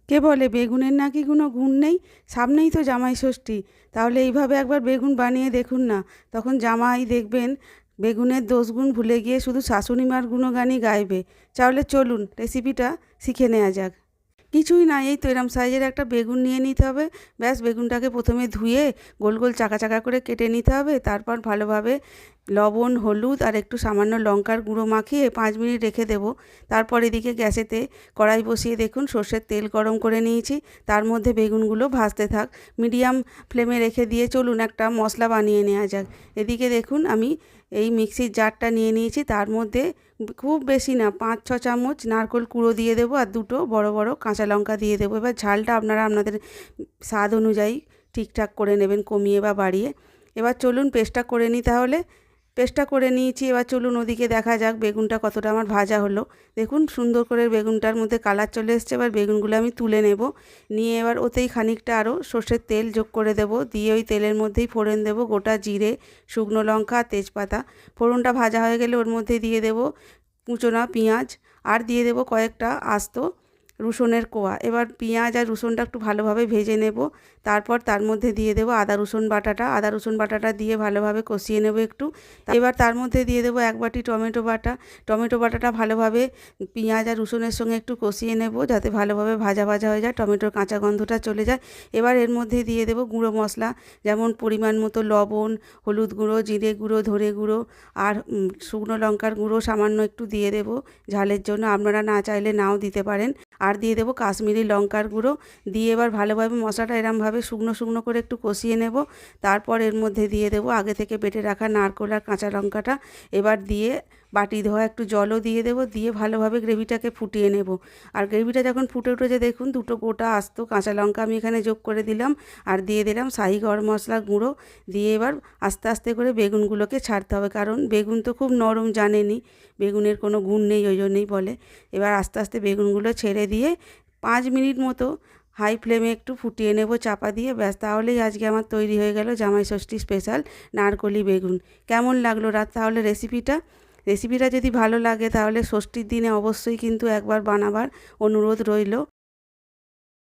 কে বলে বেগুনের নাকি কোনো গুণ নেই? সামনেই তো জামাই ষষ্ঠী। তাহলে এইভাবে একবার বেগুন বানিয়ে দেখুন না। তখন জামাই দেখবেন বেগুনের দোষগুণ ভুলে গিয়ে শুধু শাশুড়ি মার গুণগানই গাইবে। তাহলে চলুন রেসিপিটা শিখে নেওয়া যাক। কিছুই না, এই তো এরম সাইজের একটা বেগুন নিয়ে নিতে হবে। ব্যাস, বেগুনটাকে প্রথমে ধুয়ে গোল গোল চাকা চাকা করে কেটে নিতে হবে। তারপর ভালোভাবে লবণ, হলুদ আর একটু সামান্য লঙ্কার গুঁড়ো মাখিয়ে 5 মিনিট রেখে দেবো। তারপর এদিকে গ্যাসেতে কড়াই বসিয়ে দেখুন সর্ষের তেল গরম করে নিয়েছি। তার মধ্যে বেগুনগুলো ভাজতে থাক। মিডিয়াম ফ্লেমে রেখে দিয়ে চলুন একটা মশলা বানিয়ে নেওয়া যাক। এদিকে দেখুন আমি এই মিক্সির জারটা নিয়ে নিয়েছি। তার মধ্যে খুব বেশি না, 5-6 চামচ নারকেল কুড়ো দিয়ে দেবো আর দুটো বড় বড় কাঁচা লঙ্কা দিয়ে দেবো। এবার ঝালটা আপনারা আপনাদের স্বাদ অনুযায়ী ঠিকঠাক করে নেবেন, কমিয়ে বা বাড়িয়ে। এবার চলুন পেস্টটা করে নিই তাহলে। পেস্টটা করে নিয়েছি। এবার চলুন ওদিকে দেখা যাক বেগুনটা কতটা আমার ভাজা হলো। দেখুন সুন্দর করে বেগুনটার মধ্যে কালার চলে এসছে। এবার বেগুনগুলো আমি তুলে নেব। নিয়ে এবার ওতেই খানিকটা আরও সর্ষের তেল যোগ করে দেব। দিয়ে ওই তেলের মধ্যেই ফোড়ন দেব গোটা জিরে, শুকনো লঙ্কা আর তেজপাতা। ফোড়নটা ভাজা হয়ে গেলে ওর মধ্যে দিয়ে দেব কুচনো পেঁয়াজ আর দিয়ে দেব কয়েকটা আস্ত রসুনের কোয়া। এবার পেঁয়াজ আর রসুনটা একটু ভালোভাবে ভেজে নেব। তারপর তার মধ্যে দিয়ে দেব আদা রসুন বাটাটা। আদা রসুন বাটাটা দিয়ে ভালোভাবে কষিয়ে নেব একটু। এবার তার মধ্যে দিয়ে দেব 1 বাটি টমেটো বাটা। টমেটো বাটাটা ভালোভাবে পেঁয়াজ আর রসুনের সঙ্গে একটু কষিয়ে নেব, যাতে ভালোভাবে ভাজা ভাজা হয়ে যায়, টমেটোর কাঁচা গন্ধটা চলে যায়। এবার এর মধ্যে দিয়ে দেব গুঁড়ো মশলা, যেমন পরিমাণ মতো লবণ, হলুদ গুঁড়ো, জিরে গুঁড়ো, ধনে গুঁড়ো আর শুকনো লঙ্কার গুঁড়ো সামান্য একটু দিয়ে দেব ঝালের জন্য। আপনারা না চাইলে নাও দিতে পারেন। আর দিয়ে দেবো কাশ্মীরি লঙ্কার গুঁড়ো। দিয়ে এবার ভালোভাবে মশলাটা এরমভাবে শুকনো শুকনো করে একটু কষিয়ে নেব। তারপর এর মধ্যে দিয়ে দেবো আগে থেকে বেটে রাখা নারকেল আর কাঁচা লঙ্কাটা। এবার দিয়ে বাটি ধোয়া একটু জলও দিয়ে দেবো। দিয়ে ভালোভাবে গ্রেভিটাকে ফুটিয়ে নেব। আর গ্রেভিটা যখন ফুটে উঠেছে দেখুন দুটো গোটা আস্ত কাঁচা লঙ্কা আমি এখানে যোগ করে দিলাম। আর দিয়ে দিলাম শাহি গরম মশলার গুঁড়ো। দিয়ে এবার আস্তে আস্তে করে বেগুনগুলোকে ছাড়তে হবে, কারণ বেগুন তো খুব নরম, জানেনই বেগুনের কোনো গুণ নেই, ওই জন্যই বলে। এবার আস্তে আস্তে বেগুনগুলো ছেড়ে দিয়ে 5 মিনিট মতো হাই ফ্লেমে একটু ফুটিয়ে নেব চাপা দিয়ে। ব্যাস, তাহলেই আজকে আমার তৈরি হয়ে গেল জামাই ষষ্ঠী স্পেশাল নারকলি বেগুন। কেমন লাগলো তাহলে রেসিপিটা যদি ভালো লাগে তাহলে ষষ্ঠীর দিনে অবশ্যই কিন্তু একবার বানাবার অনুরোধ রইল।